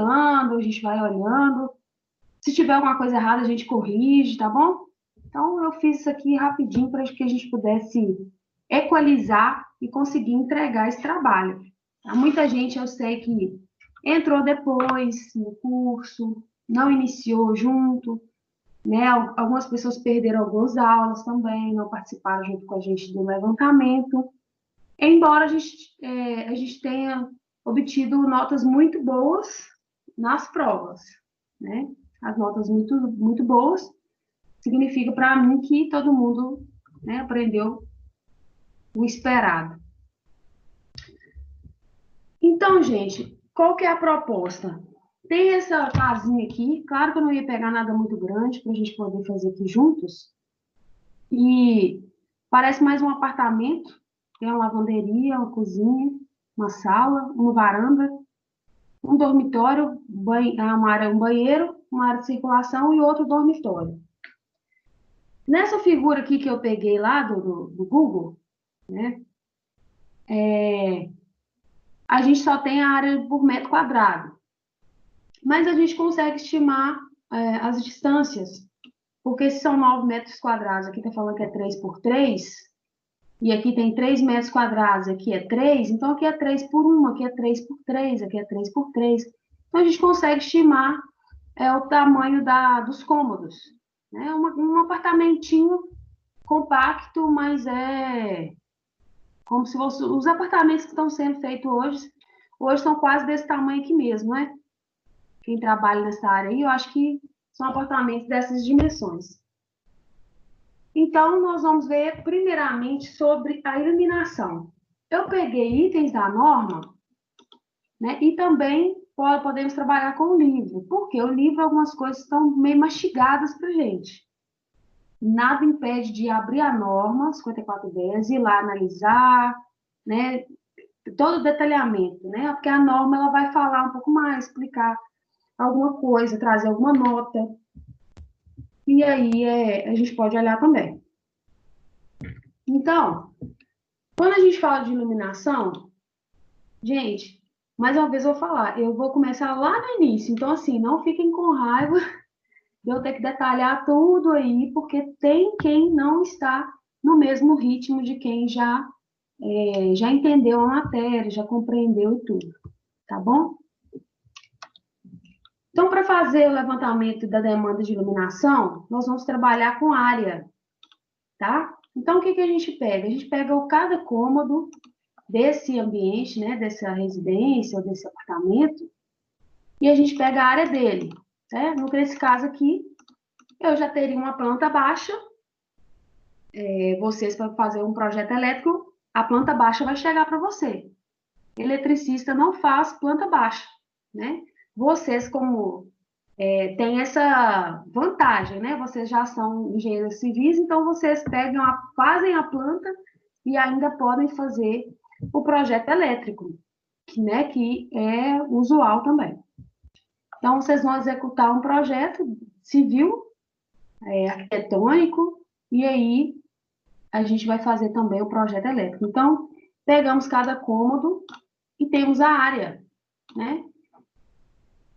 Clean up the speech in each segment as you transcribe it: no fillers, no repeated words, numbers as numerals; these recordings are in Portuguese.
escutando, a gente vai olhando. Se tiver alguma coisa errada, a gente corrige, tá bom? Então, eu fiz isso aqui rapidinho para que a gente pudesse equalizar e conseguir entregar esse trabalho. Tá? Muita gente, eu sei que entrou depois no curso, não iniciou junto, né? Algumas pessoas perderam algumas aulas também, não participaram junto com a gente do levantamento, embora a gente tenha obtido notas muito boas nas provas, né? As notas muito boas significa para mim que todo mundo, né, aprendeu o esperado. Então, gente, qual que é a proposta? Tem essa casinha aqui, claro que eu não ia pegar nada muito grande para a gente poder fazer aqui juntos. E parece mais um apartamento, tem uma lavanderia, uma cozinha, uma sala, uma varanda, um dormitório, um banheiro, uma área de circulação e outro dormitório. Nessa figura aqui que eu peguei lá do Google, né, a gente só tem a área por metro quadrado, mas a gente consegue estimar as distâncias, porque se são 9 metros quadrados, aqui está falando que é 3 por 3, e aqui tem 3 metros quadrados, aqui é 3, então aqui é 3 por 1, aqui é 3 por 3, aqui é 3 por 3. Então a gente consegue estimar o tamanho dos cômodos. Né? Um apartamentinho compacto, mas é como se fosse, os apartamentos que estão sendo feitos hoje são quase desse tamanho aqui mesmo, né? Quem trabalha nessa área aí, eu acho que são apartamentos dessas dimensões. Então, nós vamos ver primeiramente sobre a iluminação. Eu peguei itens da norma, né? E também podemos trabalhar com o livro, porque o livro, algumas coisas estão meio mastigadas para a gente. Nada impede de abrir a norma 5410 e ir lá analisar, né? Todo o detalhamento, né? Porque a norma ela vai falar um pouco mais, explicar alguma coisa, trazer alguma nota. E aí a gente pode olhar também. Então, quando a gente fala de iluminação, gente, mais uma vez eu vou falar, eu vou começar lá no início. Então, assim, não fiquem com raiva de eu ter que detalhar tudo aí, porque tem quem não está no mesmo ritmo de quem já entendeu a matéria, já compreendeu e tudo, tá bom? Então, para fazer o levantamento da demanda de iluminação, nós vamos trabalhar com área, tá? Então, o que que a gente pega? A gente pega cada cômodo desse ambiente, né, dessa residência ou desse apartamento, e a gente pega a área dele, né? Nesse caso aqui, eu já teria uma planta baixa, vocês para fazer um projeto elétrico, a planta baixa vai chegar para você. Eletricista não faz planta baixa, né? Vocês, como tem essa vantagem, né? Vocês já são engenheiros civis, então vocês fazem a planta e ainda podem fazer o projeto elétrico, né? Que é usual também. Então, vocês vão executar um projeto civil, arquitetônico, e aí a gente vai fazer também o projeto elétrico. Então, pegamos cada cômodo e temos a área, né?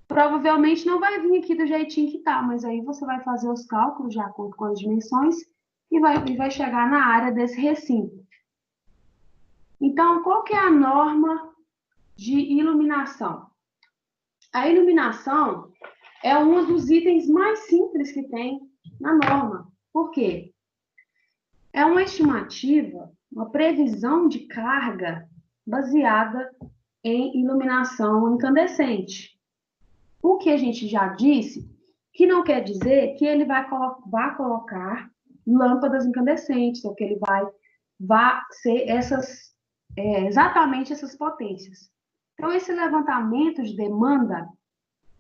Provavelmente não vai vir aqui do jeitinho que tá, mas aí você vai fazer os cálculos de acordo com as dimensões e vai chegar na área desse recinto. Então, qual que é a norma de iluminação? A iluminação é um dos itens mais simples que tem na norma. Por quê? É uma estimativa, uma previsão de carga baseada em iluminação incandescente. O que a gente já disse, que não quer dizer que ele vai colocar lâmpadas incandescentes, ou que ele vai ser exatamente essas potências. Então, esse levantamento de demanda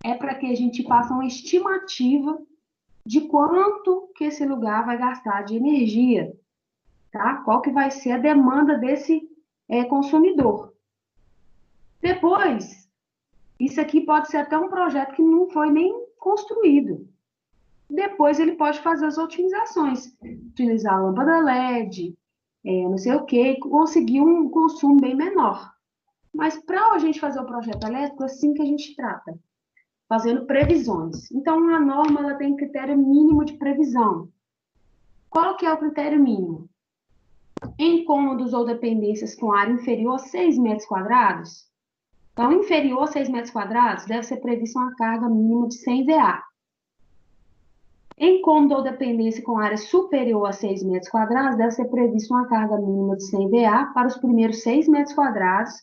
é para que a gente faça uma estimativa de quanto que esse lugar vai gastar de energia, tá? Qual que vai ser a demanda desse consumidor. Depois, isso aqui pode ser até um projeto que não foi nem construído. Depois ele pode fazer as otimizações, utilizar a lâmpada LED, não sei o que, conseguir um consumo bem menor. Mas para a gente fazer o projeto elétrico, é assim que a gente trata. fazendo previsões. Então, a norma ela tem critério mínimo de previsão. Qual que é o critério mínimo? Em cômodos ou dependências com área inferior a 6 metros quadrados, então, inferior a 6 metros quadrados, deve ser prevista uma carga mínima de 100 VA. Em cômodo ou dependência com área superior a 6 metros quadrados, deve ser prevista uma carga mínima de 100 VA para os primeiros 6 metros quadrados,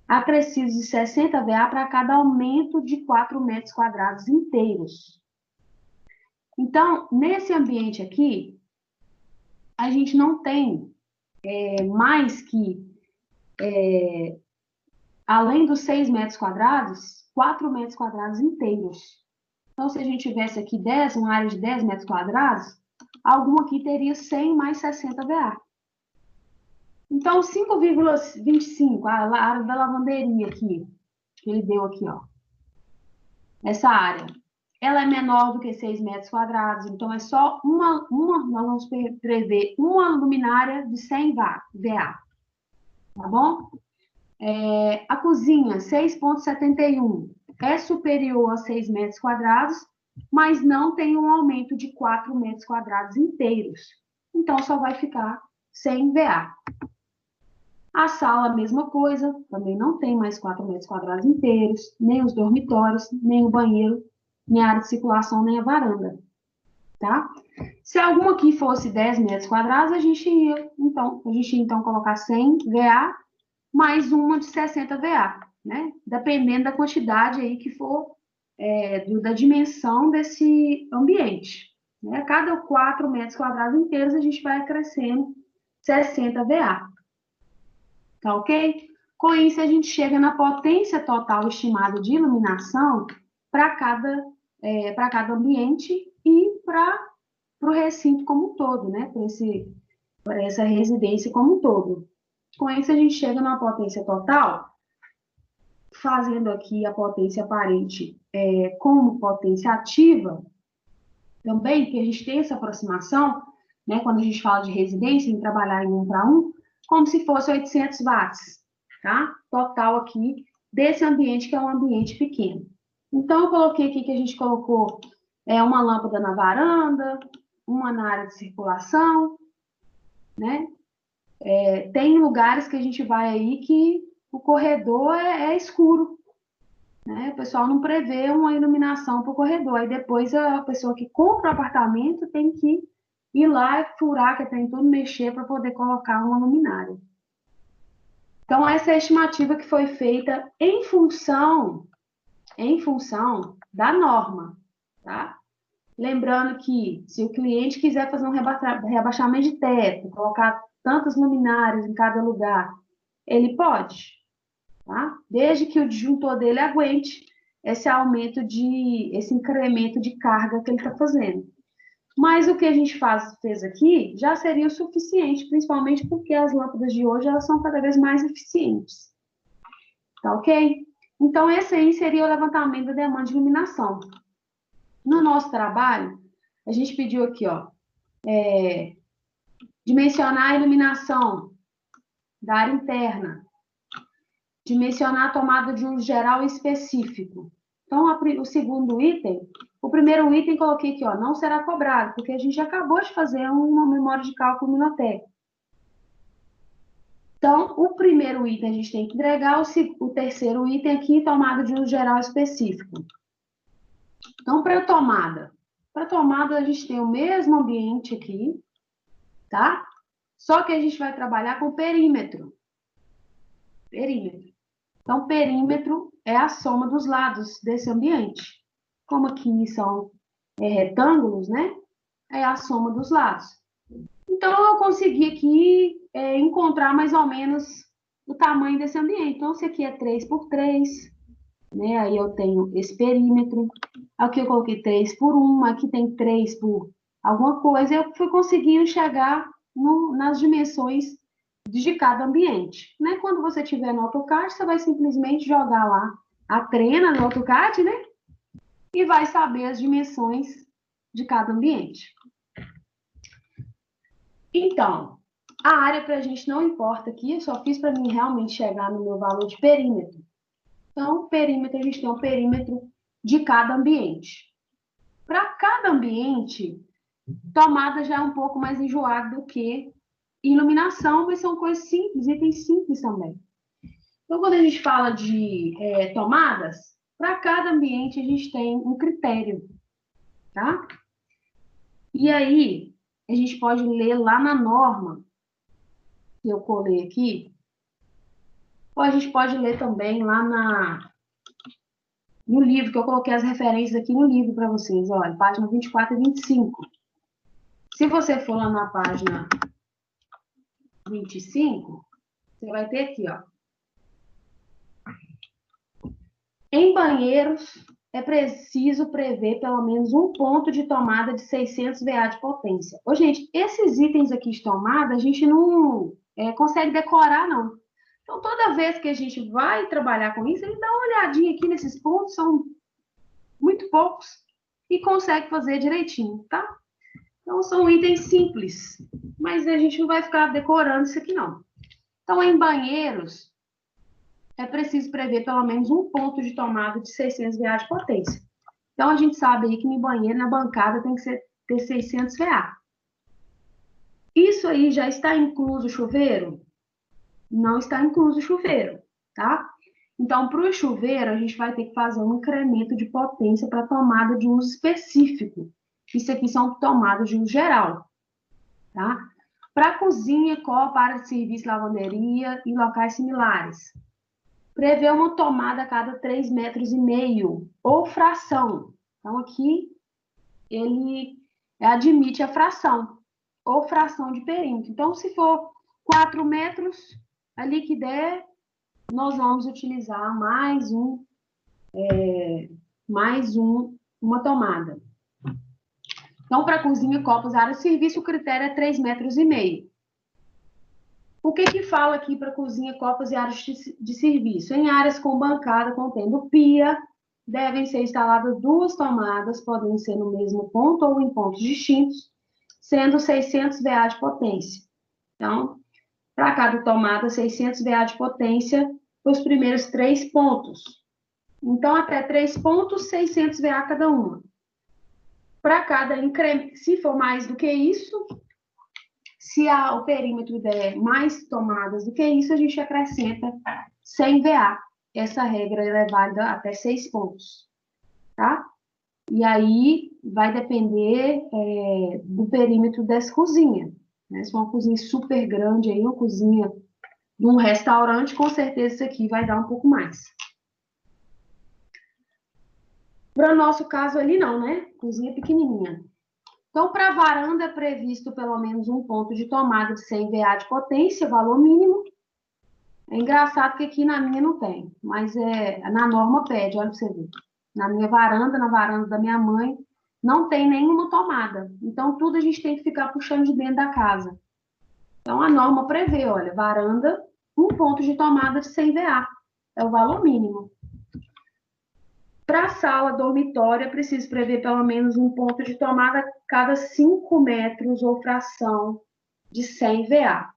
acrescidos de 60 VA para cada aumento de 4 metros quadrados inteiros. Então, nesse ambiente aqui, a gente não tem mais que, além dos 6 metros quadrados, 4 metros quadrados inteiros. Então, se a gente tivesse aqui uma área de 10 metros quadrados, alguma aqui teria 100 mais 60 VA. Então, 5,25, a área da lavanderia aqui, que ele deu aqui, ó. Essa área, ela é menor do que 6 metros quadrados, então é só nós vamos prever uma luminária de 100 VA, tá bom? A cozinha, 6,71, é superior a 6 metros quadrados, mas não tem um aumento de 4 metros quadrados inteiros. Então, só vai ficar 100 VA. A sala, a mesma coisa, também não tem mais 4 metros quadrados inteiros, nem os dormitórios, nem o banheiro, nem a área de circulação, nem a varanda, tá? Se alguma aqui fosse 10 metros quadrados, a gente ia, então, colocar 100 VA, mais uma de 60 VA, né? Dependendo da quantidade aí que for, da dimensão desse ambiente. Né? A cada 4 metros quadrados inteiros, a gente vai crescendo 60 VA. Tá ok? Com isso, a gente chega na potência total estimada de iluminação para cada ambiente e para o recinto como um todo, né? Para essa residência como um todo. Com isso, a gente chega na potência total, fazendo aqui a potência aparente como potência ativa, também, que a gente tem essa aproximação, né? Quando a gente fala de residência, em trabalhar em 1 para 1, como se fosse 800 watts, tá? Total aqui desse ambiente, que é um ambiente pequeno. Então, eu coloquei aqui que a gente colocou uma lâmpada na varanda, uma na área de circulação, né? Tem lugares que a gente vai aí que o corredor é escuro, né? O pessoal não prevê uma iluminação para o corredor. Aí depois a pessoa que compra o apartamento tem que ir lá, furar, que tem tudo, mexer para poder colocar uma luminária. Então, essa é a estimativa que foi feita em função da norma, tá? Lembrando que, se o cliente quiser fazer um rebaixamento de teto, colocar tantas luminárias em cada lugar, ele pode, tá? Desde que o disjuntor dele aguente esse incremento de carga que ele está fazendo. Mas o que a gente fez aqui já seria o suficiente, principalmente porque as lâmpadas de hoje elas são cada vez mais eficientes. Tá ok? Então, esse aí seria o levantamento da demanda de iluminação. No nosso trabalho, a gente pediu aqui, ó, dimensionar a iluminação da área interna, dimensionar a tomada de uso geral e específico. Então, o segundo item, o primeiro item coloquei aqui, ó, não será cobrado, porque a gente acabou de fazer uma memória de cálculo Minoteca. Então, o primeiro item a gente tem que entregar, o terceiro item aqui, tomada de uso geral específico. Então, para tomada a gente tem o mesmo ambiente aqui, tá? Só que a gente vai trabalhar com perímetro. Então, perímetro é a soma dos lados desse ambiente. Como aqui são retângulos, né? É a soma dos lados. Então, eu consegui aqui encontrar mais ou menos o tamanho desse ambiente. Então, esse aqui é 3 por 3, né? Aí eu tenho esse perímetro. Aqui eu coloquei 3 por 1, aqui tem 3 por alguma coisa. Eu fui conseguindo chegar nas dimensões de cada ambiente, né? Quando você tiver no AutoCAD, você vai simplesmente jogar lá a trena no AutoCAD, né? E vai saber as dimensões de cada ambiente. Então, a área para a gente não importa aqui, eu só fiz para mim realmente chegar no meu valor de perímetro. Então, perímetro, a gente tem um perímetro de cada ambiente. Para cada ambiente, tomada já é um pouco mais enjoado do que iluminação, mas são coisas simples, itens simples também. Então, quando a gente fala de tomadas, para cada ambiente a gente tem um critério, tá? E aí, a gente pode ler lá na norma, que eu colei aqui, ou a gente pode ler também lá no livro, que eu coloquei as referências aqui no livro para vocês, olha, página 24 e 25. Se você for lá na página 25, você vai ter aqui, ó. Em banheiros, é preciso prever pelo menos um ponto de tomada de 600 VA de potência. Ô, gente, esses itens aqui de tomada, a gente não consegue decorar, não. Então, toda vez que a gente vai trabalhar com isso, a gente dá uma olhadinha aqui nesses pontos, são muito poucos, e consegue fazer direitinho, tá? Então, são itens simples, mas a gente não vai ficar decorando isso aqui, não. Então, em banheiros, é preciso prever pelo menos um ponto de tomada de 600 VA de potência. Então, a gente sabe aí que no banheiro, na bancada, tem que ter 600 VA. Isso aí já está incluso o chuveiro? Não está incluso o chuveiro, tá? Então, para o chuveiro, a gente vai ter que fazer um incremento de potência para tomada de uso específico. Isso aqui são tomadas de uso geral, tá? Para cozinha, copa, área de serviço, lavanderia e locais similares. Prevê uma tomada a cada 3,5 metros ou fração. Então, aqui, ele admite a fração, ou fração de perímetro. Então, se for 4 metros, ali que der, nós vamos utilizar uma tomada. Então, para cozinha, copos, área de serviço, o critério é 3,5 metros. O que fala aqui para cozinha, copas e áreas de serviço? Em áreas com bancada contendo pia, devem ser instaladas 2 tomadas, podem ser no mesmo ponto ou em pontos distintos, sendo 600 VA de potência. Então, para cada tomada, 600 VA de potência, os primeiros 3 pontos. Então, até 3 pontos, 600 VA cada uma. Para cada incremento, se for mais do que isso, se o perímetro der mais tomadas do que isso, a gente acrescenta 100 VA. Essa regra é válida até 6 pontos, tá? E aí vai depender do perímetro dessa cozinha. Né? Se for uma cozinha super grande, aí, uma cozinha de um restaurante, com certeza isso aqui vai dar um pouco mais. Para o nosso caso ali, não, né? Cozinha pequenininha. Então, para a varanda é previsto pelo menos um ponto de tomada de 100 VA de potência, valor mínimo. É engraçado que aqui na minha não tem, mas na norma pede, olha para você ver. Na minha varanda, na varanda da minha mãe, não tem nenhuma tomada. Então, tudo a gente tem que ficar puxando de dentro da casa. Então, a norma prevê, olha, varanda, um ponto de tomada de 100 VA. É o valor mínimo. Para a sala dormitório, é preciso prever pelo menos um ponto de tomada a cada 5 metros ou fração de 100 VA.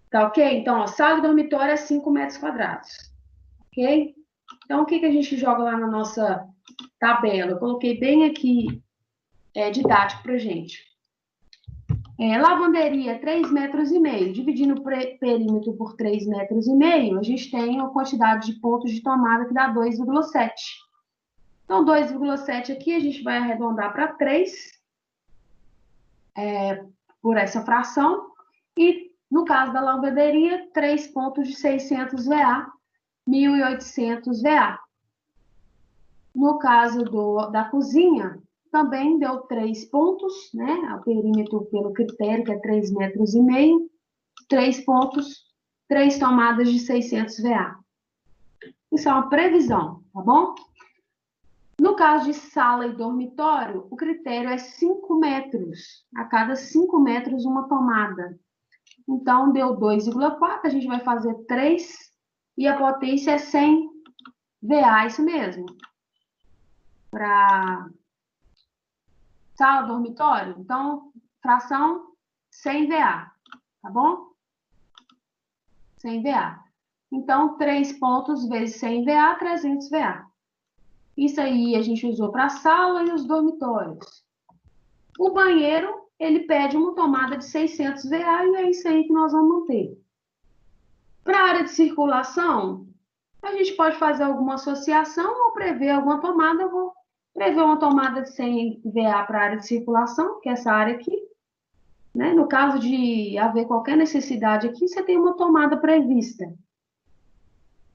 Tá ok? Então, ó, sala dormitório é 5 metros quadrados. Ok? Então, o que a gente joga lá na nossa tabela? Eu coloquei bem aqui, didático para gente. Lavanderia, 3,5 metros. Dividindo o perímetro por 3,5 metros, a gente tem a quantidade de pontos de tomada que dá 2,7. Então, 2,7 aqui, a gente vai arredondar para 3 por essa fração. E, no caso da lavanderia, 3 pontos de 600 VA, 1.800 VA. No caso da cozinha, também deu 3 pontos, né? O perímetro pelo critério, que é 3,5 metros. 3 pontos, 3 tomadas de 600 VA. Isso é uma previsão, tá bom? No caso de sala e dormitório, o critério é 5 metros. A cada 5 metros, uma tomada. Então, deu 2,4, a gente vai fazer 3, e a potência é 100 VA, isso mesmo. Para sala, dormitório, então, fração 100 VA, tá bom? 100 VA. Então, 3 pontos vezes 100 VA, 300 VA. Isso aí a gente usou para a sala e os dormitórios. O banheiro, ele pede uma tomada de 600 VA e é isso aí que nós vamos manter. Para a área de circulação, a gente pode fazer alguma associação ou prever alguma tomada. Eu vou prever uma tomada de 100 VA para a área de circulação, que é essa área aqui. Né? No caso de haver qualquer necessidade aqui, você tem uma tomada prevista.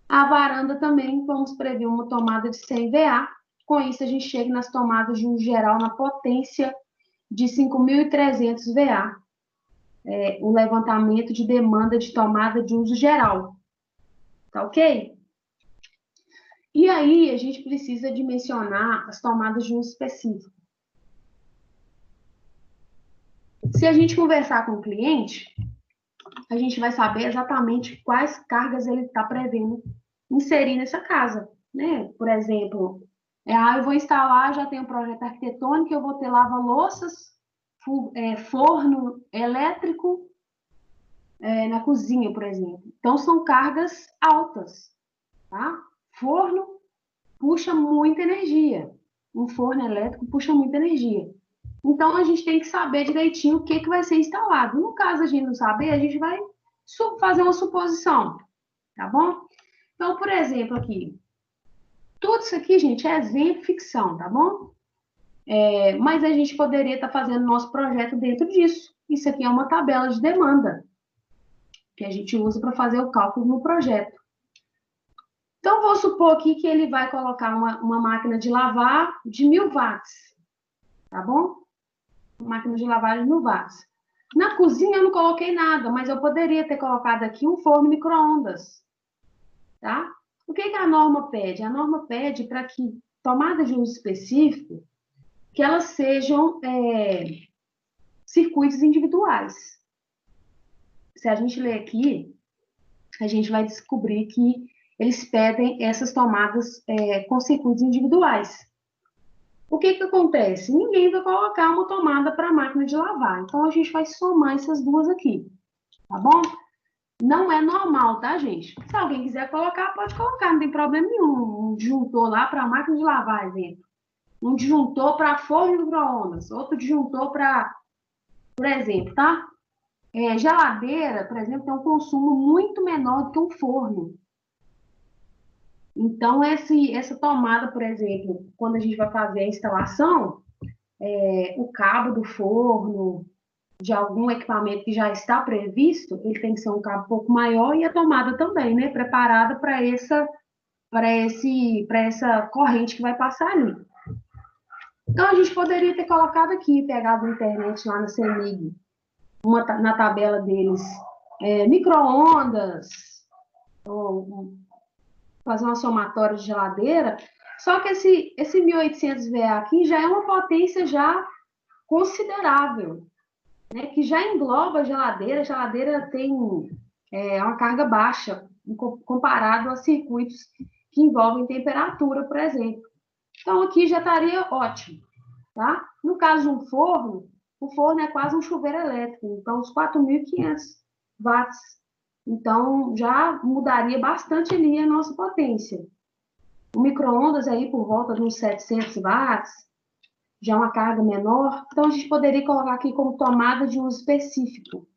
A varanda também, vamos prever uma tomada de 100 VA. Com isso, a gente chega nas tomadas de uso geral na potência de 5.300 VA. O levantamento de demanda de tomada de uso geral. Tá ok? E aí, a gente precisa dimensionar as tomadas de uso específico. Se a gente conversar com o cliente, a gente vai saber exatamente quais cargas ele está prevendo inserir nessa casa, né? Por exemplo, eu vou instalar, já tenho um projeto arquitetônico, eu vou ter lava-louças, forno elétrico na cozinha, por exemplo. Então, são cargas altas, tá? Forno puxa muita energia. Um forno elétrico puxa muita energia. Então, a gente tem que saber direitinho o que vai ser instalado. No caso a gente não saber, a gente vai fazer uma suposição, tá bom? Então, por exemplo, aqui, tudo isso aqui, gente, é exemplo ficção, tá bom? Mas a gente poderia estar fazendo nosso projeto dentro disso. Isso aqui é uma tabela de demanda que a gente usa para fazer o cálculo no projeto. Então, vou supor aqui que ele vai colocar uma máquina de lavar de 1.000 watts, tá bom? Uma máquina de lavar de 1.000 watts. Na cozinha eu não coloquei nada, mas eu poderia ter colocado aqui um forno micro-ondas, tá? O que a norma pede? A norma pede para que tomada de uso específico, que elas sejam circuitos individuais. Se a gente ler aqui, a gente vai descobrir que eles pedem essas tomadas com circuitos individuais. O que acontece? Ninguém vai colocar uma tomada para a máquina de lavar. Então, a gente vai somar essas duas aqui, tá bom? Não é normal, tá, gente? Se alguém quiser colocar, pode colocar, não tem problema nenhum. Um disjuntor lá para a máquina de lavar, exemplo. Um disjuntor para forno de micro-ondas. Outro disjuntor para, por exemplo, tá? Geladeira, por exemplo, tem um consumo muito menor do que um forno. Então, essa tomada, por exemplo, quando a gente vai fazer a instalação, o cabo do forno, de algum equipamento que já está previsto, ele tem que ser um cabo um pouco maior e a tomada também, né? Preparada para essa corrente que vai passar ali. Então, a gente poderia ter colocado aqui, pegado na internet lá na CEMIG, na tabela deles, micro-ondas, ou fazer uma somatória de geladeira, só que esse 1.800 VA aqui já é uma potência já considerável, né, que já engloba a geladeira tem uma carga baixa, comparado a circuitos que envolvem temperatura, por exemplo. Então, aqui já estaria ótimo, tá? No caso de um forno, o forno é quase um chuveiro elétrico, então, os 4.500 watts. Então, já mudaria bastante ali a nossa potência. O micro-ondas aí por volta de uns 700 watts, já uma carga menor. Então, a gente poderia colocar aqui como tomada de uso específico.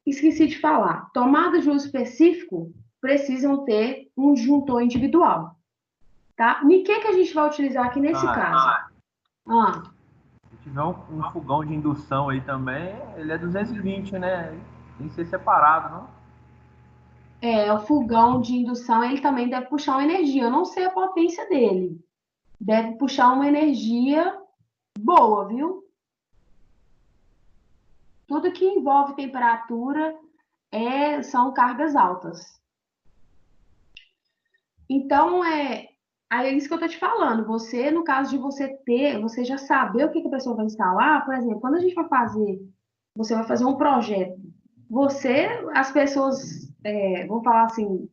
Esqueci de falar. Tomadas de uso específico precisam ter um disjuntor individual. Tá? E o que a gente vai utilizar aqui nesse caso? Se tiver um fogão de indução aí também, ele é 220, né? Tem que ser separado, não? O fogão de indução, ele também deve puxar uma energia. Eu não sei a potência dele. Deve puxar uma energia boa, viu? Tudo que envolve temperatura são cargas altas. Então, é isso que eu estou te falando. Você, no caso de você já saber o que a pessoa vai instalar, por exemplo, quando a gente vai fazer, você vai fazer um projeto, as pessoas, vou falar assim,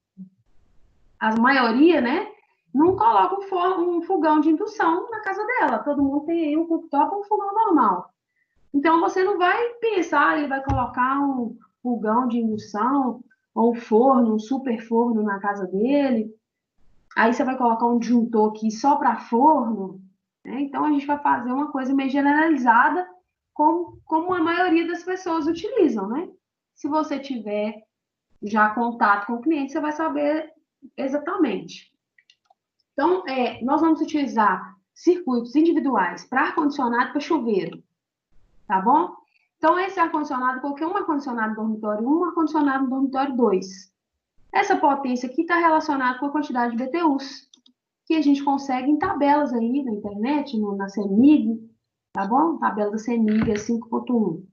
a maioria, né, não coloca um fogão de indução na casa dela. Todo mundo tem aí um cooktop ou um fogão normal. Então, você não vai pensar, ele vai colocar um fogão de indução ou um forno, um super forno na casa dele. Aí você vai colocar um disjuntor aqui só para forno, né? Então a gente vai fazer uma coisa meio generalizada, como a maioria das pessoas utilizam, né? Se você tiver já contato com o cliente, você vai saber exatamente. Então, nós vamos utilizar circuitos individuais para ar-condicionado e para chuveiro, tá bom? Então, esse ar-condicionado, coloquei um ar-condicionado no dormitório 1, um ar-condicionado no dormitório 2. Essa potência aqui está relacionada com a quantidade de BTUs, que a gente consegue em tabelas aí na internet, na CEMIG, tá bom? Tabela da CEMIG é 5.1.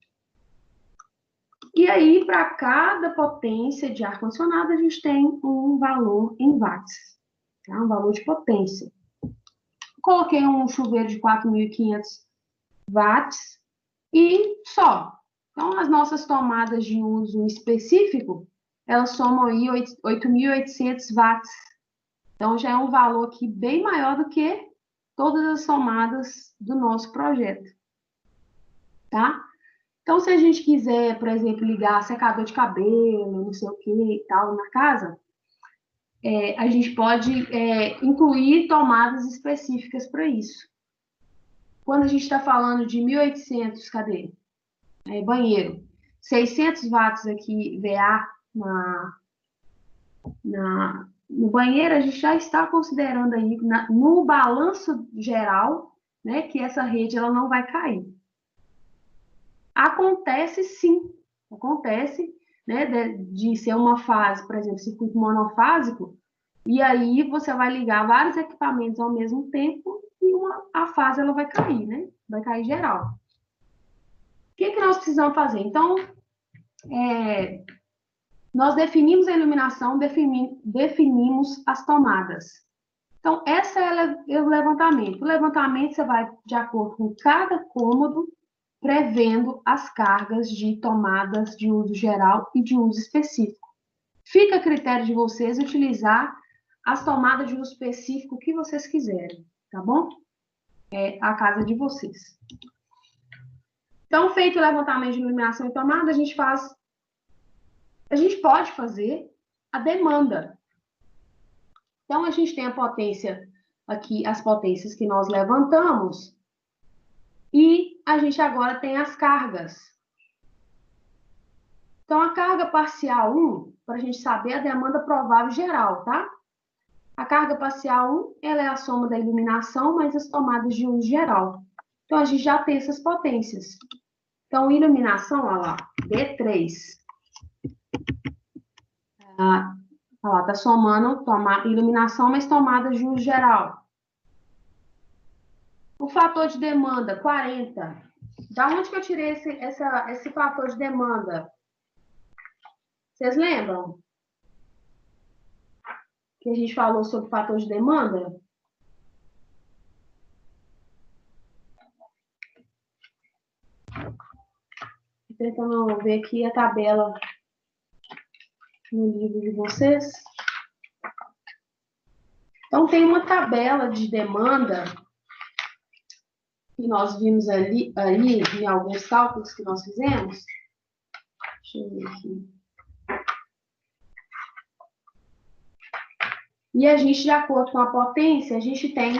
E aí, para cada potência de ar-condicionado, a gente tem um valor em watts, tá? Um valor de potência. Coloquei um chuveiro de 4.500 watts e só. Então, as nossas tomadas de uso específico, elas somam aí 8.800 watts. Então, já é um valor aqui bem maior do que todas as tomadas do nosso projeto, tá? Então, se a gente quiser, por exemplo, ligar secador de cabelo, não sei o que e tal, na casa, a gente pode incluir tomadas específicas para isso. Quando a gente está falando de 1.800, cadê? Banheiro. 600 watts aqui, VA, no banheiro, a gente já está considerando aí, no balanço geral, né, que essa rede ela não vai cair. Acontece sim, acontece, né, de ser uma fase, por exemplo, circuito monofásico, e aí você vai ligar vários equipamentos ao mesmo tempo e a fase ela vai cair, né? Vai cair geral. O que nós precisamos fazer? Então, nós definimos a iluminação, definimos as tomadas. Então, essa é o levantamento. O levantamento você vai de acordo com cada cômodo, prevendo as cargas de tomadas de uso geral e de uso específico. Fica a critério de vocês utilizar as tomadas de uso específico que vocês quiserem, tá bom? É a casa de vocês. Então, feito o levantamento de iluminação e tomada, a gente pode fazer a demanda. Então, a gente tem a potência aqui, as potências que nós levantamos, e a gente agora tem as cargas. Então, a carga parcial 1, para a gente saber a demanda provável geral, tá? A carga parcial 1, ela é a soma da iluminação mais as tomadas de uso geral. Então, a gente já tem essas potências. Então, iluminação, olha lá, D3. Olha lá, tá somando iluminação mais tomadas de uso geral. O fator de demanda, 40. Da onde que eu tirei esse fator de demanda? Vocês lembram? Que a gente falou sobre fator de demanda? Tentando ver aqui a tabela no livro de vocês. Então, tem uma tabela de demanda que nós vimos ali em alguns cálculos que nós fizemos. Deixa eu ver aqui. E a gente, de acordo com a potência, a gente tem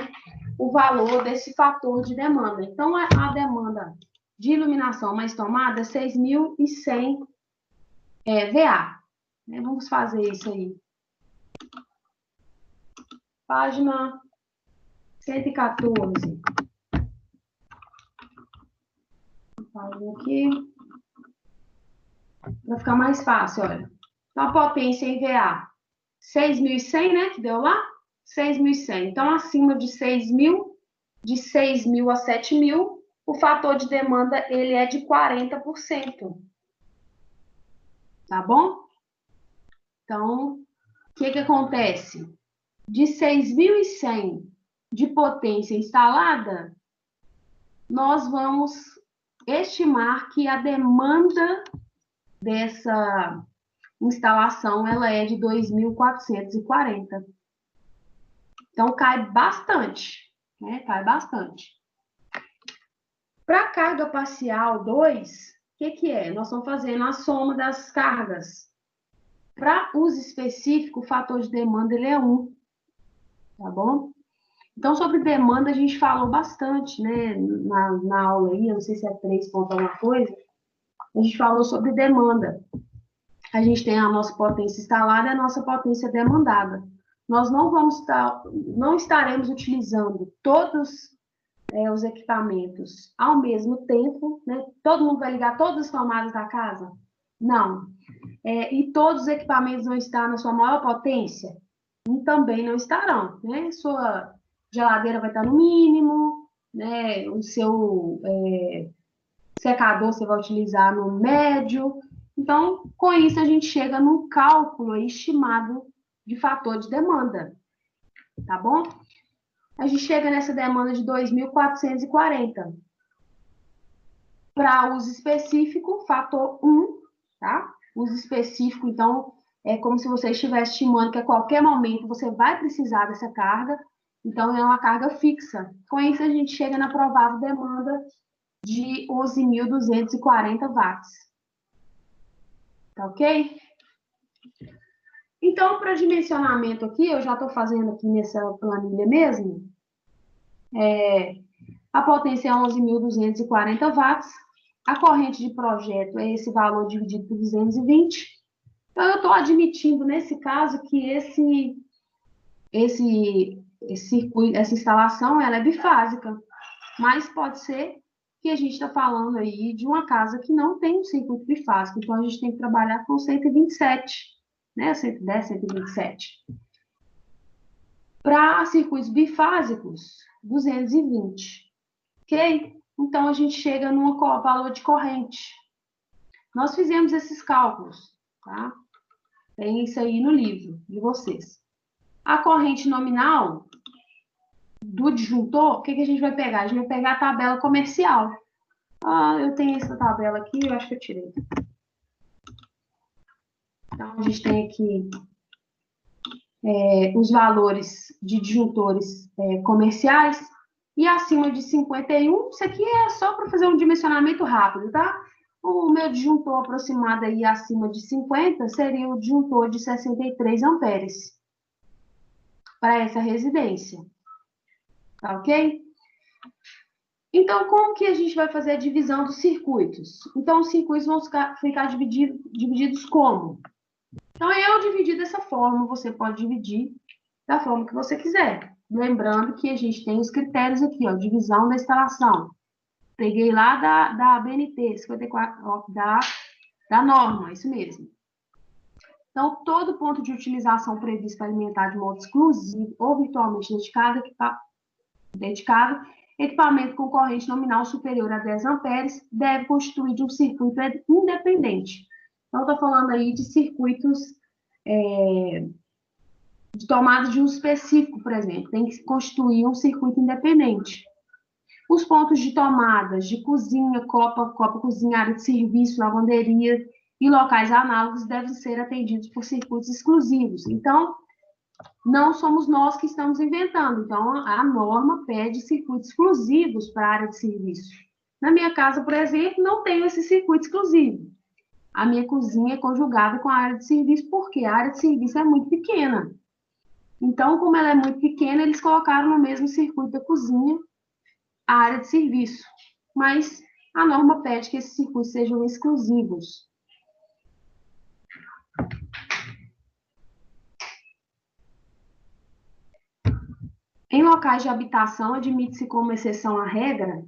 o valor desse fator de demanda. Então, a demanda de iluminação mais tomada é 6.100 VA. Vamos fazer isso aí. Página 114. Página aqui. Para ficar mais fácil, olha. Então, a potência em VA, 6.100, né, que deu lá? 6.100. Então, acima de 6.000, de 6.000 a 7.000, o fator de demanda, ele é de 40%. Tá bom? Então, o que acontece? De 6.100 de potência instalada, nós vamos estimar que a demanda dessa instalação ela é de 2.440. Então, cai bastante, né? Cai bastante. Para a carga parcial 2, o que é? Nós estamos fazendo a soma das cargas. Para uso específico, o fator de demanda ele é 1. tá bom? Então, sobre demanda, a gente falou bastante, né, na aula aí, eu não sei se é 3 ponto alguma coisa, a gente falou sobre demanda. A gente tem a nossa potência instalada e a nossa potência demandada. Nós não estaremos utilizando todos os equipamentos ao mesmo tempo, né? Todo mundo vai ligar todas as tomadas da casa? Não. E todos os equipamentos vão estar na sua maior potência? Também não estarão, né? Sua geladeira vai estar no mínimo, né? O seu secador você vai utilizar no médio. Então, com isso, a gente chega num cálculo estimado de fator de demanda, tá bom? A gente chega nessa demanda de 2.440. Para uso específico, fator 1, tá? Uso específico, então, é como se você estivesse estimando que a qualquer momento você vai precisar dessa carga, então é uma carga fixa. Com isso, a gente chega na provável demanda de 11.240 watts. Tá ok? Então, para dimensionamento aqui, eu já estou fazendo aqui nessa planilha mesmo, a potência é 11.240 watts, a corrente de projeto é esse valor dividido por 220. Então, eu estou admitindo, nesse caso, que esse circuito, essa instalação, ela é bifásica, mas pode ser que a gente está falando aí de uma casa que não tem um circuito bifásico, então a gente tem que trabalhar com 127, né? 110, 127. Para circuitos bifásicos, 220, ok? Então a gente chega num valor de corrente. Nós fizemos esses cálculos, tá? Tem isso aí no livro de vocês. A corrente nominal do disjuntor, o que a gente vai pegar? A gente vai pegar a tabela comercial. Eu tenho essa tabela aqui, eu acho que eu tirei. Então, a gente tem aqui os valores de disjuntores comerciais e acima de 51, isso aqui é só para fazer um dimensionamento rápido, tá? O meu disjuntor aproximado aí acima de 50 seria o disjuntor de 63 amperes para essa residência. Tá ok? Então, como que a gente vai fazer a divisão dos circuitos? Então, os circuitos vão ficar divididos como? Então, eu dividi dessa forma, você pode dividir da forma que você quiser. Lembrando que a gente tem os critérios aqui, ó, divisão da instalação. Peguei lá da ABNT, 54, ó, da norma, isso mesmo. Então, todo ponto de utilização previsto para alimentar de modo exclusivo ou virtualmente dedicado, equipamento com corrente nominal superior a 10 amperes deve constituir de um circuito independente. Então, estou falando aí de circuitos de tomada de uso específico, por exemplo, tem que constituir um circuito independente. Os pontos de tomadas de cozinha, cozinha, área de serviço, lavanderia e locais análogos devem ser atendidos por circuitos exclusivos. Então, não somos nós que estamos inventando. Então, a norma pede circuitos exclusivos para a área de serviço. Na minha casa, por exemplo, não tenho esse circuito exclusivo. A minha cozinha é conjugada com a área de serviço, porque a área de serviço é muito pequena. Então, como ela é muito pequena, eles colocaram no mesmo circuito da cozinha a área de serviço. Mas a norma pede que esses circuitos sejam exclusivos. Em locais de habitação, admite-se como exceção à regra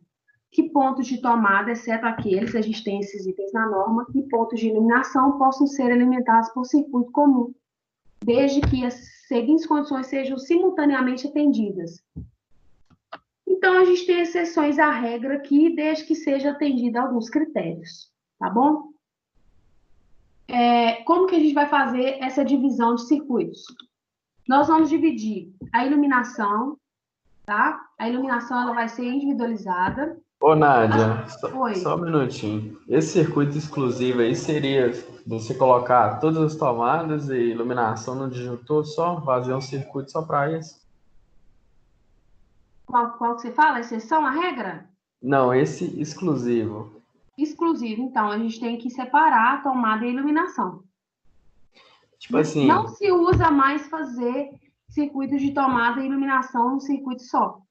que pontos de tomada, exceto aqueles, a gente tem esses itens na norma, e pontos de iluminação possam ser alimentados por circuito comum, desde que as seguintes condições sejam simultaneamente atendidas. Então, a gente tem exceções à regra aqui, desde que seja atendida alguns critérios, tá bom? Como que a gente vai fazer essa divisão de circuitos? Nós vamos dividir a iluminação, tá? A iluminação, ela vai ser individualizada. Ô, Nádia, só um minutinho. Esse circuito exclusivo aí seria você colocar todas as tomadas e iluminação no disjuntor só, fazer um circuito só para isso? Qual que você fala? Exceção à regra? Não, esse exclusivo. Exclusivo. Então, a gente tem que separar a tomada e a iluminação. Tipo assim... Não se usa mais fazer circuitos de tomada e iluminação num circuito só.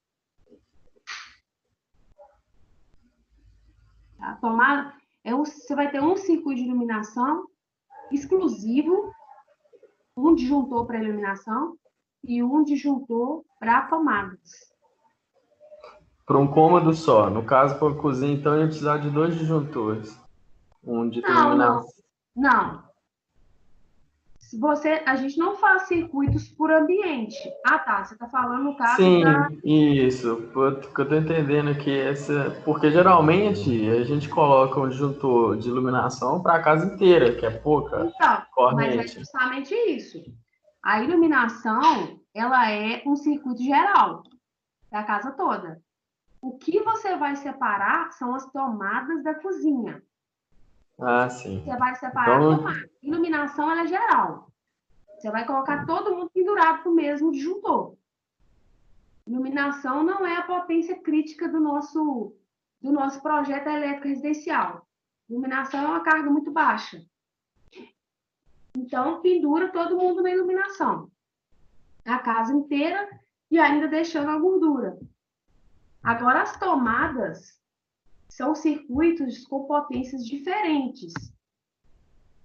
A tomada você vai ter um circuito de iluminação exclusivo, um disjuntor para iluminação e um disjuntor para tomadas. Para um cômodo só. No caso, para a cozinha, então, eu ia precisar de 2 disjuntores. Um de iluminação. Não. A gente não faz circuitos por ambiente. Ah, tá. Você está falando no caso Sim, isso. Porque eu estou entendendo aqui porque geralmente a gente coloca um disjuntor de iluminação para a casa inteira, que é pouca Então, corrente. mas é justamente isso. A iluminação, ela é um circuito geral da casa toda. O que você vai separar são as tomadas da cozinha. Ah, sim. Você vai separar a tomada. Iluminação, ela é geral. Você vai colocar todo mundo pendurado para o mesmo disjuntor. Iluminação não é a potência crítica do nosso projeto elétrico residencial. Iluminação é uma carga muito baixa. Então, pendura todo mundo na iluminação. A casa inteira e ainda deixando a gordura. Agora, as tomadas são circuitos com potências diferentes.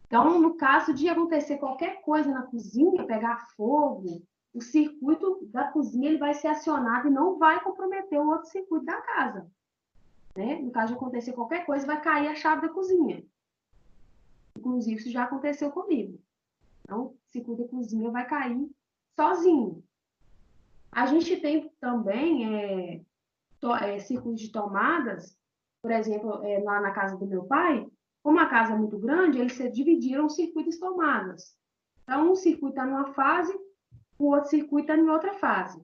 Então, no caso de acontecer qualquer coisa na cozinha, pegar fogo, o circuito da cozinha ele vai ser acionado e não vai comprometer o outro circuito da casa. Né? No caso de acontecer qualquer coisa, vai cair a chave da cozinha. Inclusive, isso já aconteceu comigo. Então, o circuito da cozinha vai cair sozinho. A gente tem também circuitos de tomadas, por exemplo, lá na casa do meu pai, como a casa é muito grande, eles dividiram os circuitos tomadas. Então, um circuito está numa fase, o outro circuito está em outra fase.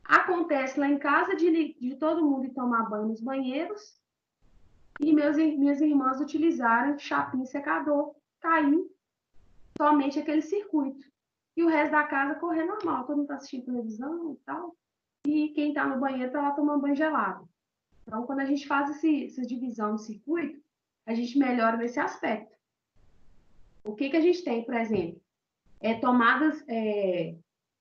Acontece lá em casa de todo mundo ir tomar banho nos banheiros e minhas irmãs utilizarem chapinha e secador, cair somente aquele circuito. E o resto da casa correr normal, todo mundo está assistindo televisão e tal. E quem está no banheiro está lá tomando banho gelado. Então, quando a gente faz essa divisão de circuito, a gente melhora nesse aspecto. O que a gente tem, por exemplo? Tomadas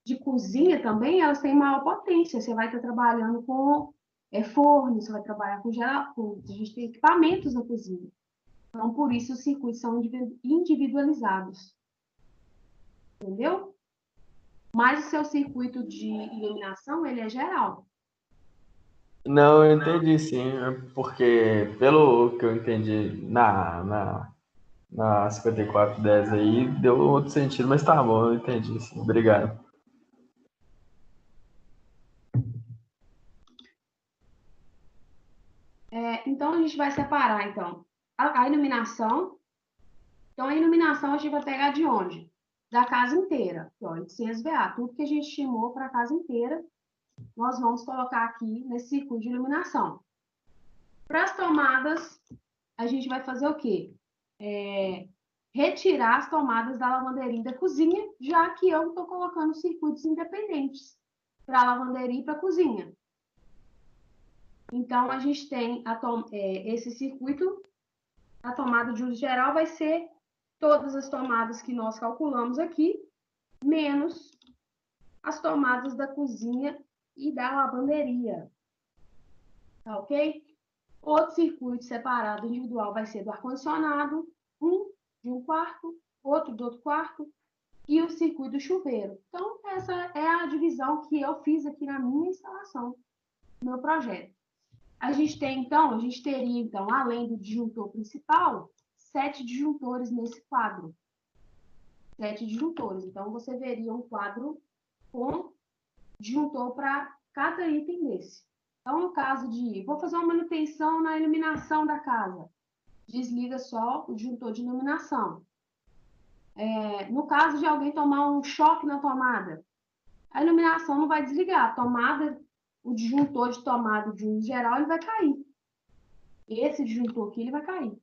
de cozinha também, elas têm maior potência. Você vai estar trabalhando com forno, você vai trabalhar com gerador, a gente tem equipamentos na cozinha. Então, por isso, os circuitos são individualizados. Entendeu? Mas o seu circuito de iluminação, ele é geral. Não, eu entendi sim, porque pelo que eu entendi na 5410 aí, deu outro sentido, mas tá bom, eu entendi sim, obrigado. Então, a gente vai separar, então, a iluminação. Então, a iluminação a gente vai pegar de onde? Da casa inteira. Ó, 800 VA, tudo que a gente estimou para a casa inteira, nós vamos colocar aqui nesse circuito de iluminação. Para as tomadas, a gente vai fazer o quê? Retirar as tomadas da lavanderia e da cozinha, já que eu estou colocando circuitos independentes para a lavanderia e para a cozinha. Então, a gente tem esse circuito, a tomada de uso geral vai ser todas as tomadas que nós calculamos aqui, menos as tomadas da cozinha e da lavanderia. Tá ok? Outro circuito separado individual vai ser do ar-condicionado, um de um quarto, outro do outro quarto, e o circuito do chuveiro. Então, essa é a divisão que eu fiz aqui na minha instalação, no meu projeto. A gente teria, então, além do disjuntor principal, 7 disjuntores nesse quadro. 7 disjuntores. Então, você veria um quadro com disjuntor para cada item desse. Então, no caso de, vou fazer uma manutenção na iluminação da casa, desliga só o disjuntor de iluminação. No caso de alguém tomar um choque na tomada, a iluminação não vai desligar. A tomada, o disjuntor de tomada de uso geral, ele vai cair. Esse disjuntor aqui, ele vai cair.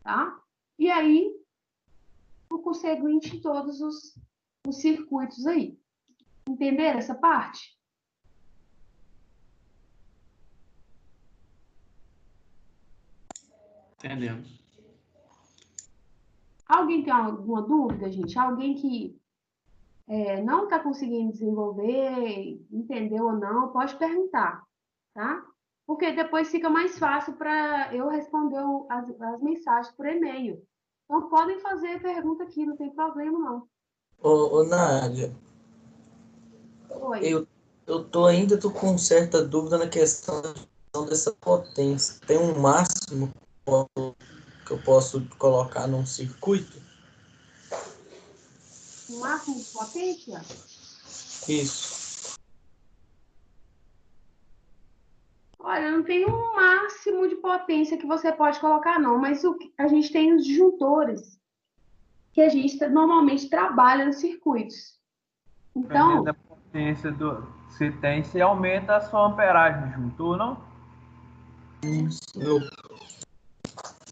Tá? E aí, o conseguinte, todos os circuitos aí. Entenderam essa parte? Entendemos. Alguém tem alguma dúvida, gente? Alguém que não está conseguindo desenvolver, entendeu ou não, pode perguntar, tá? Porque depois fica mais fácil para eu responder as mensagens por e-mail. Então, podem fazer pergunta aqui, não tem problema, não. Ô, Nádia, Oi. eu tô com certa dúvida na questão dessa potência. Tem um máximo que eu posso colocar num circuito? O máximo de potência? Isso. Olha, não tem um máximo de potência que você pode colocar, não, mas a gente tem os disjuntores, que a gente normalmente trabalha nos circuitos. Dependendo Então, da potência que você tem, você aumenta a sua amperagem de disjuntor, não? Eu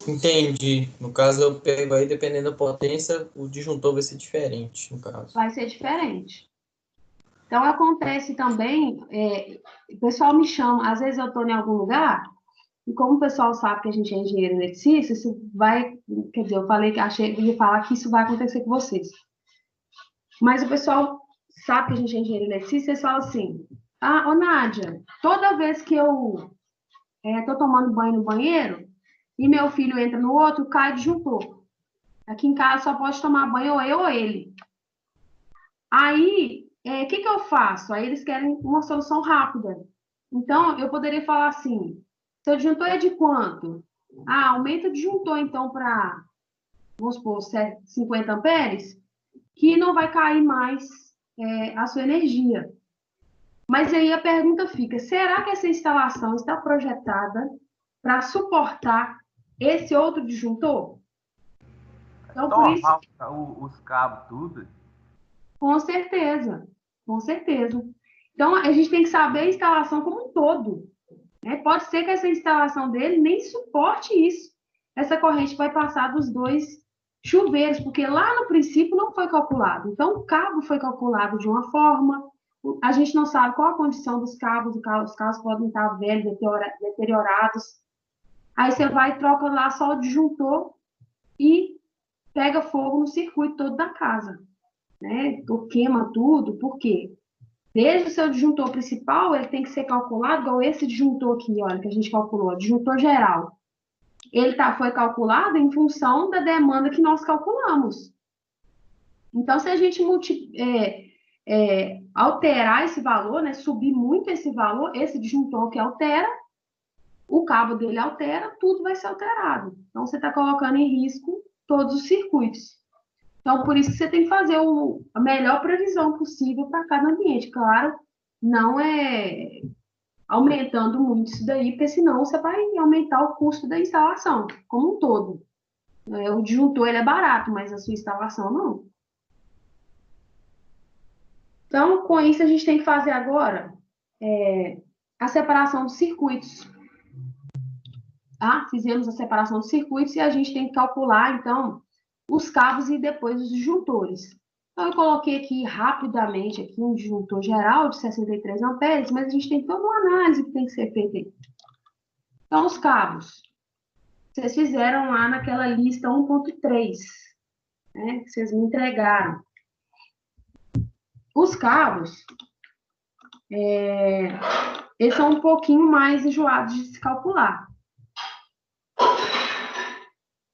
entendi. No caso, eu pego aí, dependendo da potência, o disjuntor vai ser diferente, no caso. vai ser diferente. Então, acontece também, o pessoal me chama, às vezes eu estou em algum lugar, e como o pessoal sabe que a gente é engenheiro eletricista, isso vai, quer dizer, eu falei que achei de falar que isso vai acontecer com vocês. Mas o pessoal sabe que a gente é engenheiro eletricista, eles falam assim, ô Nádia, toda vez que eu estou tomando banho no banheiro, e meu filho entra no outro, cai disjuntor. Aqui em casa só pode tomar banho ou eu ou ele. Aí, o que eu faço? Aí eles querem uma solução rápida. Então, eu poderia falar assim: seu disjuntor é de quanto? Ah, aumenta o disjuntor, então, para, vamos supor, 50 amperes, que não vai cair mais a sua energia. Mas aí a pergunta fica: será que essa instalação está projetada para suportar esse outro disjuntor? Então, por isso, Torrar os cabos, tudo. com certeza, com certeza. Então, a gente tem que saber a instalação como um todo. Né? Pode ser que essa instalação dele nem suporte isso. Essa corrente vai passar dos dois chuveiros, porque lá no princípio não foi calculado. Então, o cabo foi calculado de uma forma, a gente não sabe qual a condição dos cabos, os cabos podem estar velhos, deteriorados. Aí você vai e troca lá só o disjuntor e pega fogo no circuito todo da casa. Né? Ou queima tudo, por quê? Desde o seu disjuntor principal, ele tem que ser calculado, igual esse disjuntor aqui, olha, que a gente calculou, disjuntor geral. Ele foi calculado em função da demanda que nós calculamos. Então, se a gente alterar esse valor, né, subir muito esse valor, esse disjuntor que altera, o cabo dele altera, tudo vai ser alterado. Então, você está colocando em risco todos os circuitos. Então, por isso que você tem que fazer a melhor previsão possível para cada ambiente. Claro, não é aumentando muito isso daí, porque senão você vai aumentar o custo da instalação como um todo. O disjuntor ele é barato, mas a sua instalação não. Então, com isso, a gente tem que fazer agora a separação dos circuitos. Tá? Fizemos a separação dos circuitos e a gente tem que calcular, então, os cabos e depois os disjuntores. Então, eu coloquei aqui rapidamente aqui um disjuntor geral de 63 amperes, mas a gente tem toda uma análise que tem que ser feita aí. Então, os cabos. Vocês fizeram lá naquela lista 1.3, né? Que vocês me entregaram. Os cabos, eles são um pouquinho mais enjoados de se calcular.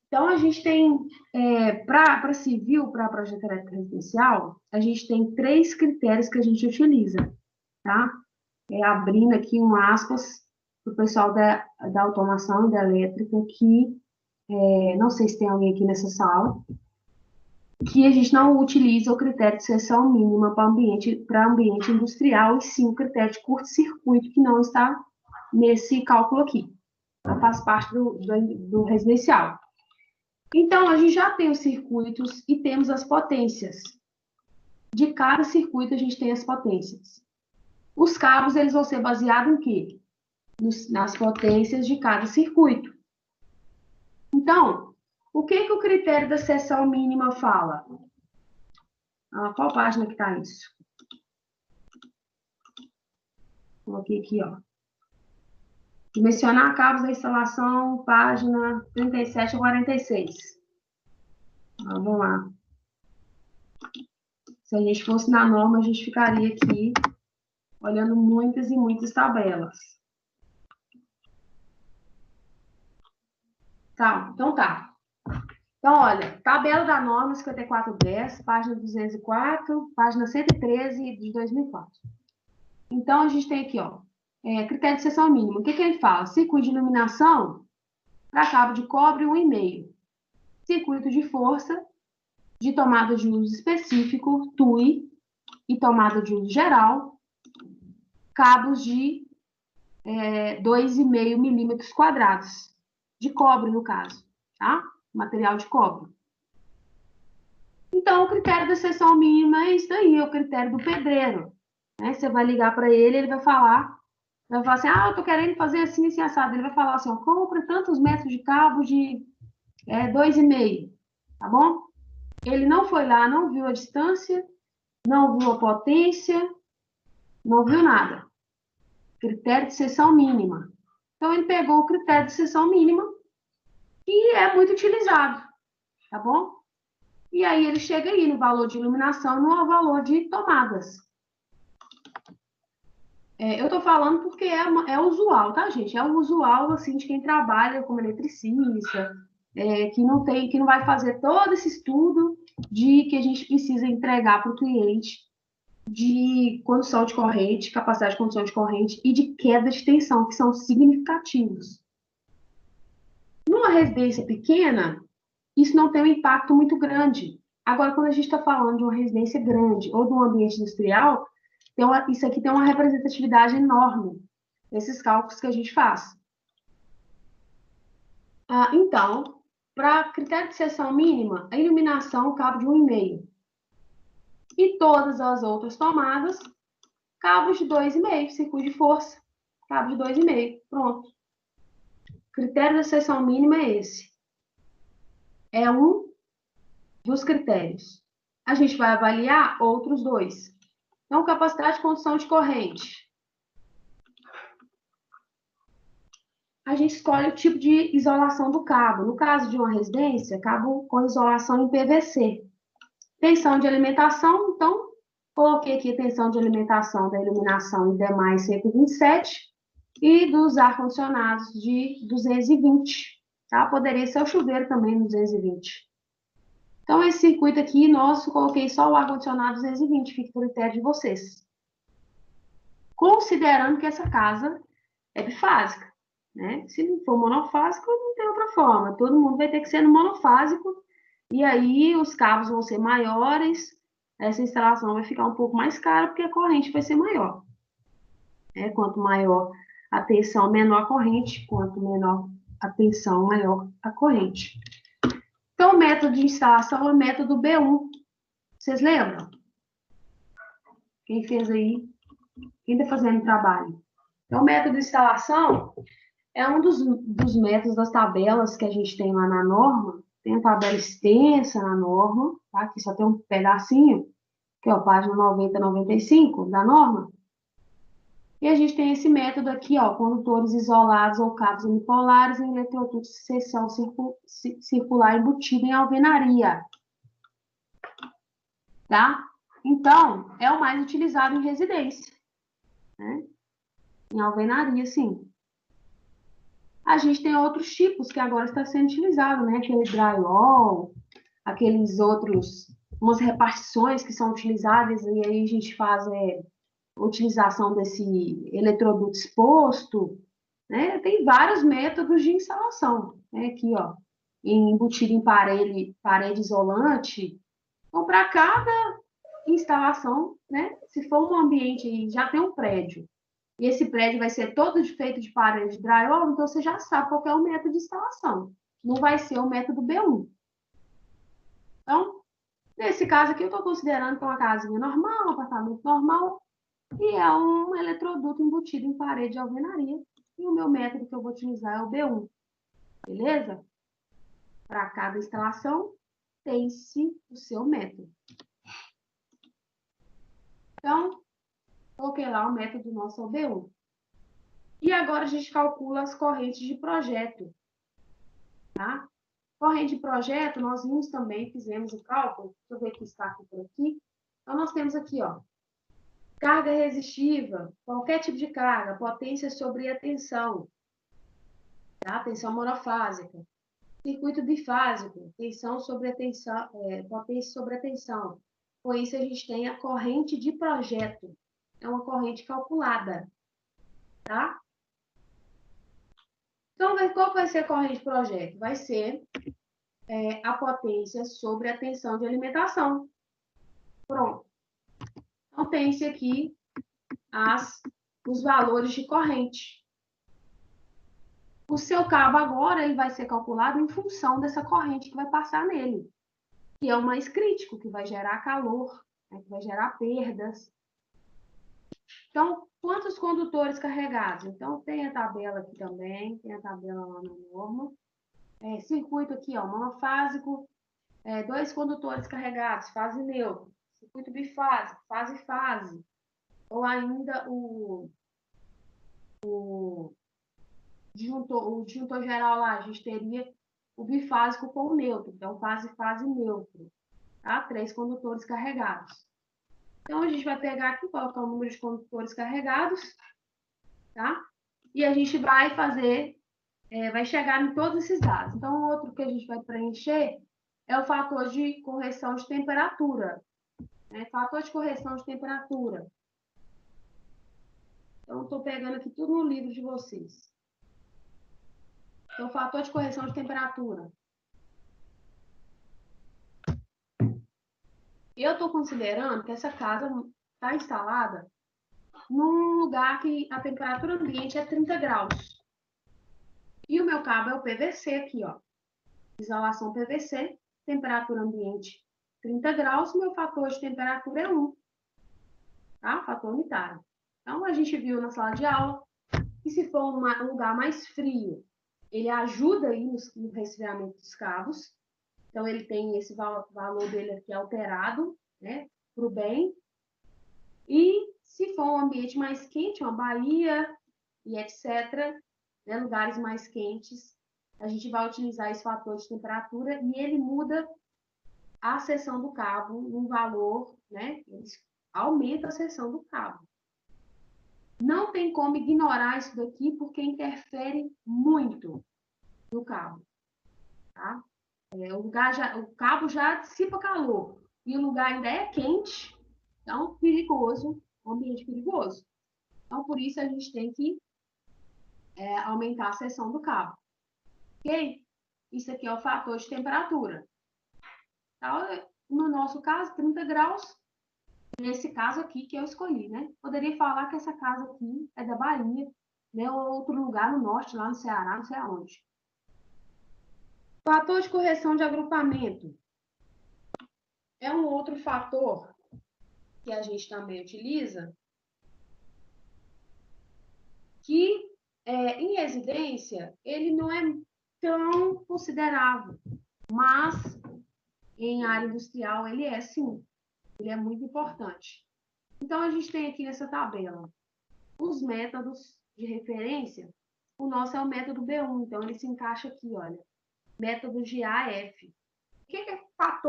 Então, a gente tem, para civil, para projeto elétrico residencial, a gente tem 3 critérios que a gente utiliza, tá? Abrindo aqui um aspas para o pessoal da automação e da elétrica, que não sei se tem alguém aqui nessa sala, que a gente não utiliza o critério de seção mínima para ambiente industrial, e sim o critério de curto-circuito, que não está nesse cálculo aqui. Não faz parte do residencial. Então, a gente já tem os circuitos e temos as potências. De cada circuito, a gente tem as potências. Os cabos, eles vão ser baseados em quê? Nas potências de cada circuito. Então, o que o critério da seção mínima fala? Qual página que está isso? Coloquei aqui, ó. Dimensionar cabos da instalação, página 37 a 46. Vamos lá. Se a gente fosse na norma, a gente ficaria aqui olhando muitas e muitas tabelas. Tá, então tá. Então, olha, tabela da norma 5410, página 204, página 113 de 2004. Então, a gente tem aqui, ó, critério de seção mínima. O que ele fala? Circuito de iluminação para cabo de cobre 1,5. Circuito de força de tomada de uso específico, TUI, e tomada de uso geral, cabos de 2,5 milímetros quadrados, de cobre, no caso, tá? Material de cobre. Então, o critério da seção mínima é isso daí, é o critério do pedreiro. Né? Você vai ligar para ele, ele vai falar assim, eu tô querendo fazer assim, assim, assado. Ele vai falar assim, ó, compra tantos metros de cabo de 2,5, tá bom? Ele não foi lá, não viu a distância, não viu a potência, não viu nada. Critério de seção mínima. Então, ele pegou o critério de seção mínima e é muito utilizado, tá bom? E aí, ele chega aí no valor de iluminação e no valor de tomadas. Eu tô falando porque é usual, tá, gente? É o usual, assim, de quem trabalha como eletricista, que não vai fazer todo esse estudo de que a gente precisa entregar para o cliente de condução de corrente, capacidade de condução de corrente e de queda de tensão, que são significativos. Numa residência pequena, isso não tem um impacto muito grande. Agora, quando a gente está falando de uma residência grande ou de um ambiente industrial, isso aqui tem uma representatividade enorme nesses cálculos que a gente faz. Então, para critério de seção mínima, a iluminação cabo de 1,5. E todas as outras tomadas, cabos de 2,5, circuito de força, cabo de 2,5, pronto. Critério da seção mínima é esse. É um dos critérios. A gente vai avaliar outros dois. Então, capacidade de condução de corrente. A gente escolhe o tipo de isolação do cabo. No caso de uma residência, cabo com isolação em PVC. Tensão de alimentação, então, coloquei aqui a tensão de alimentação da iluminação e demais 127 e dos ar-condicionados de 220, tá? Poderia ser o chuveiro também no 220. Então, esse circuito aqui, nosso, coloquei só o ar-condicionado 220, fica por critério de vocês. Considerando que essa casa é bifásica, né? Se não for monofásico, não tem outra forma. Todo mundo vai ter que ser no monofásico, e aí os cabos vão ser maiores, essa instalação vai ficar um pouco mais cara, porque a corrente vai ser maior. Quanto maior a tensão, menor a corrente, quanto menor a tensão, maior a corrente. Então, o método de instalação é o método B1. Vocês lembram? Quem fez aí? Quem está fazendo o trabalho? Então, o método de instalação é um dos métodos das tabelas que a gente tem lá na norma. Tem a tabela extensa na norma, tá? Aqui só tem um pedacinho, que é a página 90 a 95 da norma. E a gente tem esse método aqui, ó, condutores isolados ou cabos unipolares em eletrodutos de seção circular embutido em alvenaria. Tá? Então, é o mais utilizado em residência, né? Em alvenaria, sim. A gente tem outros tipos que agora está sendo utilizado, né? Aquele drywall, aqueles outros, umas repartições que são utilizáveis, e aí a gente faz utilização desse eletroduto exposto, né? Tem vários métodos de instalação, né? Aqui, ó, embutido em parede isolante. Então, para cada instalação, né? Se for um ambiente e já tem um prédio, e esse prédio vai ser todo feito de parede de drywall, então você já sabe qual é o método de instalação. Não vai ser o método B1. Então, nesse caso aqui, eu estou considerando que é uma casinha normal, um apartamento normal, e é um eletroduto embutido em parede de alvenaria. E o meu método que eu vou utilizar é o B1. Beleza? Para cada instalação, tem-se o seu método. Então, coloquei lá o método nosso é o B1. E agora a gente calcula as correntes de projeto. Tá? Corrente de projeto, nós vimos também, fizemos o cálculo. Deixa eu ver que está aqui por aqui. Então, nós temos aqui, ó, carga resistiva, qualquer tipo de carga, potência sobre a tensão, tá? Tensão monofásica. Circuito bifásico, tensão sobre a tensão, potência sobre a tensão. Com isso, a gente tem a corrente de projeto. É uma corrente calculada, tá? Então, qual vai ser a corrente de projeto? Vai ser a potência sobre a tensão de alimentação. Pronto. Então, pense aqui os valores de corrente. O seu cabo agora ele vai ser calculado em função dessa corrente que vai passar nele, que é o mais crítico, que vai gerar calor, né, que vai gerar perdas. Então, quantos condutores carregados? Então, tem a tabela aqui também, tem a tabela lá na norma. Circuito aqui, ó, monofásico, 2 condutores carregados, fase neutra. Circuito bifásico, fase-fase. Ou ainda o disjuntor geral lá, a gente teria o bifásico com o neutro. Então, fase neutro. Tá? 3 condutores carregados. Então, a gente vai pegar aqui, colocar o número de condutores carregados, tá? E a gente vai fazer, vai chegar em todos esses dados. Então, o outro que a gente vai preencher é o fator de correção de temperatura. Né? Fator de correção de temperatura. Então, estou pegando aqui tudo no livro de vocês. Então, fator de correção de temperatura. Eu estou considerando que essa casa está instalada num lugar que a temperatura ambiente é 30 graus. E o meu cabo é o PVC aqui, ó. Isolação PVC, temperatura ambiente 30 graus, meu fator de temperatura é 1. Tá? Fator unitário. Então, a gente viu na sala de aula que se for um lugar mais frio, ele ajuda aí no resfriamento dos cabos. Então, ele tem esse valor dele aqui alterado, né, para o bem. E se for um ambiente mais quente, uma baía e etc., né, lugares mais quentes, a gente vai utilizar esse fator de temperatura e ele muda a seção do cabo num valor, né, ele aumenta a seção do cabo. Não tem como ignorar isso daqui porque interfere muito no cabo, tá? O cabo já dissipa calor e o lugar ainda é quente, então perigoso, um ambiente perigoso. Então, por isso, a gente tem que aumentar a seção do cabo. Ok? Isso aqui é o fator de temperatura. Então, no nosso caso, 30 graus, nesse caso aqui que eu escolhi, né? Poderia falar que essa casa aqui é da Bahia, né? Ou outro lugar no norte, lá no Ceará, não sei aonde. Fator de correção de agrupamento. É um outro fator que a gente também utiliza, que em residência ele não é tão considerável, mas em área industrial ele é sim, ele é muito importante. Então a gente tem aqui nessa tabela os métodos de referência. O nosso é o método B1, então ele se encaixa aqui, olha, método GAF. O que é fator